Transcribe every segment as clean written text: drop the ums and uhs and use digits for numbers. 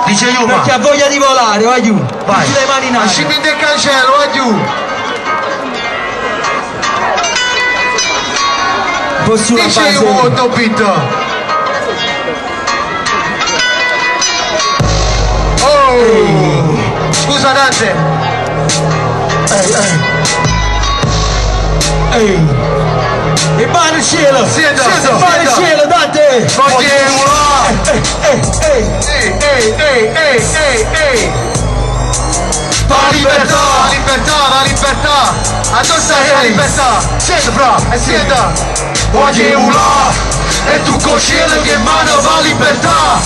Dice io, perché ha voglia di volare, vai giù. Vai. Tutte le mani in aria. Scimmi del cancello, vai giù. Dice io molto pito. Oh, scusa Dante. Ehi. E va nel cielo. Sieda, va nel cielo, Dante. La libertà. Addosso la libertà. Sieda, bro, sieda. Voglio urlare. E tu con cielo che mano va libertà.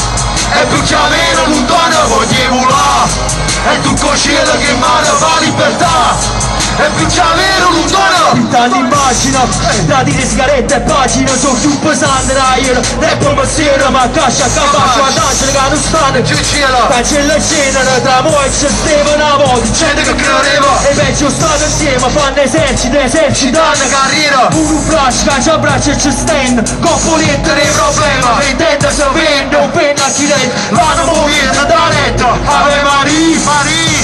E più che meno lontano voglio urlare. E tu con cielo che mano va libertà. E più che meno lontano. Tanti immagino, dati di sigarette e pagine, sono più pesante da ieri. Rap mi sera, ma cascia, capace, a danza, che non stanno. Cancella scena, tra voi c'è Steve una volta. Gente che credeva. E peggio stato insieme, fanno esercitano carriera. Un flash, caccia braccia e ci stand. Componente dei problemi. E intenda se vende un penna chi dentro. Vanno movendo da letto. Ave Maria.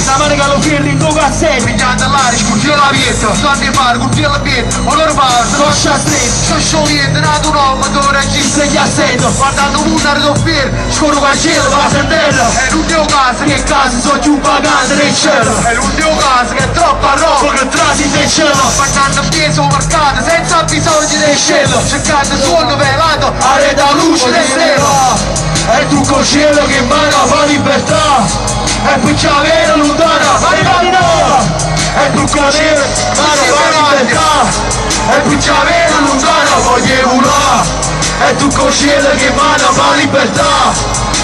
La manica lo firri in tuo cassetto. Pigliando l'aria, scurtio la vita. Stanno in bar, curtio la vita. Allora basta, non c'è stretto. Sto sciogliendo, nato un uomo, dove regista gli assetto. Guardando un ardo fier, scorro cancello, va sentello. È l'ultimo caso che casi sono più pagante del cielo. È l'ultimo caso che è troppa roba che trasi del cielo. Guardando peso marcato, senza bisogno del cielo. Cercando suono velato, arreda luce del stella. E tu col cielo che mano fa libertà. E poi c'è vera lontana, vai no! E tu con cielo che mano fa libertà. E poi c'è vera lontana, voglio urlare. E tu con cielo che mano fa libertà.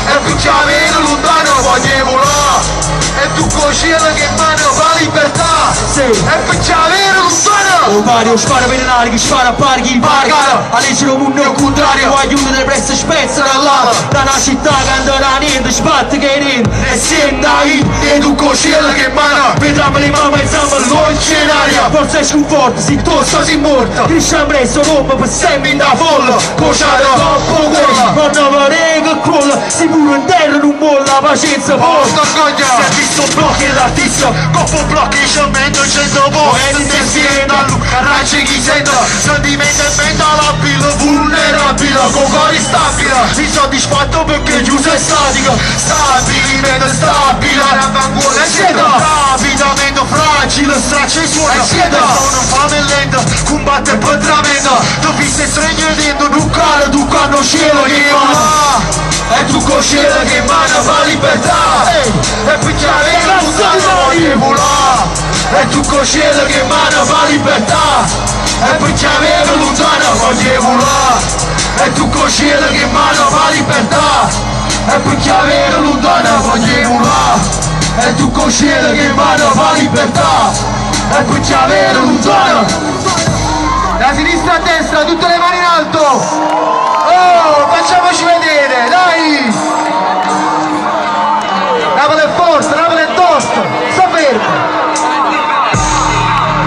E poi c'è vera lontana, voglio urlare. E tu con cielo che mano fa libertà. Sì. E poi c'è vera lontana. O Mario spara velenari che spara a parchi in parchi. A leggere un mondo contrario, aiuto delle presse spezza dall'alto. Da una città che andrà niente, sbatte che niente. E senta hit, e tu con cielo che mano. vedremo le mamme e zamma Non c'è in aria. forza e sconforto, si tosta, si morta. Il sciambresso rompe per sempre in da folla. Cociato Troppo questo, quando vorrei che crolla. Sicuro in terra non molla, pazienza Posto forza. scoglia. Si è visto blocchi l'artista, Coppo blocchi sciamento 100 posto. e non ti sienta. Carracce chi sento. Sentimento e mentalabile. Vulnerabile. Con cuore stabile. Insoddisfatto perché chiuso è statico. Stabilimento stabile. Ravanguola e sieda. Rapidamente fragile. Straccia e suona. sieda. Sono fame lenta. Combatte per tramento. Tu viste stregno dentro. Ducare, ducano cielo che va. E tu con cielo che mano fa libertà. E picchiare la lontano voglio volare. E tu con cielo che mano fa libertà. E picchiare la lontano voglio volare. E tu con cielo che mano fa libertà. E picchiare la lontano voglio volare. E tu con cielo che mano fa libertà. E picchiare la lontano. Da sinistra a destra, tutte le mani in alto. Oh, facciamoci vedere, dai! Napoli è forte, Napoli è tosto, sta fermo!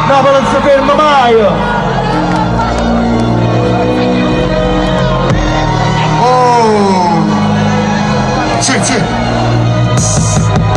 Napoli non si ferma mai. Oh! Sì.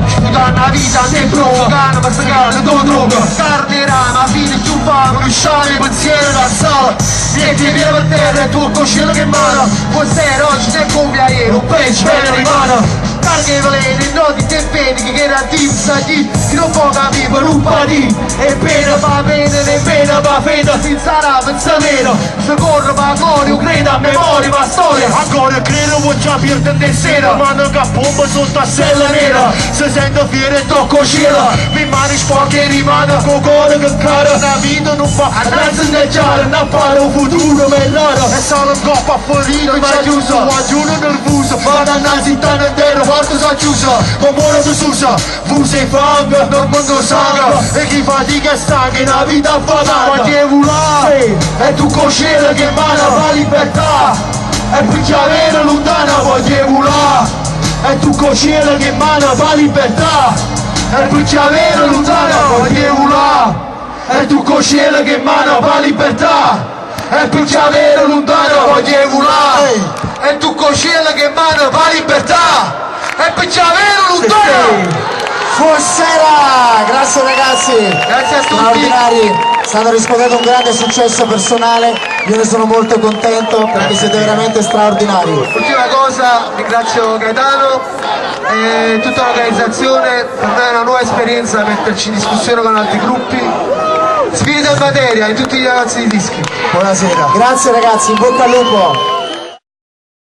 Sputare la vita, se provocano, per stacare, non droga! Carderama, fine più fame, lasciare il pensiero da sala! Niente viene per terra e tu con cielo che mano. Buonasera, oggi sei come ieri, un peggio bene rimane. Carghe veleni, noti te vedi che era team sa di che non può capire per un patì. E pena fa bene, ne pena fa fede, senza la pensamento. Se corre va cuore, io credo a memoria, ma storia. Ancora credo vuoi già perdere sera. Mano che pompa sotto a sella nera. Se sento fiero e tocco cielo. Mi mani sporche e rimane con cuore che cara. La vita non fa a razzeggiare, non fare un futuro migliore. E sono un coppa fuori, non c'è chiuso. Ognuno nervoso, vado a nasita nel terra. Porto sa chiusa, con buono tu susa. Fusa e fanga, non mondo sangue. E chi fatica è stanca, in una vita fatata. Quanti volare, e tu con cielo che mano fa libertà. E picchiare lontana voglio volare. E tu con cielo che mano fa libertà. E picchiare lontana voglio volare. E tu con cielo che mano fa libertà. E picchiare lontana voglio volare. E tu con cielo che mano fa libertà. E piccia vero, Luttone! Fursera, grazie ragazzi, Grazie a tutti. straordinari, stanno riscuotendo un grande successo personale, io ne sono molto contento perché siete veramente straordinari. Ultima cosa, ringrazio Gaetano e tutta l'organizzazione, per me è una nuova esperienza metterci in discussione con altri gruppi. Spirito in materia, di tutti i ragazzi di dischi. Buonasera. Grazie ragazzi, in bocca al lupo.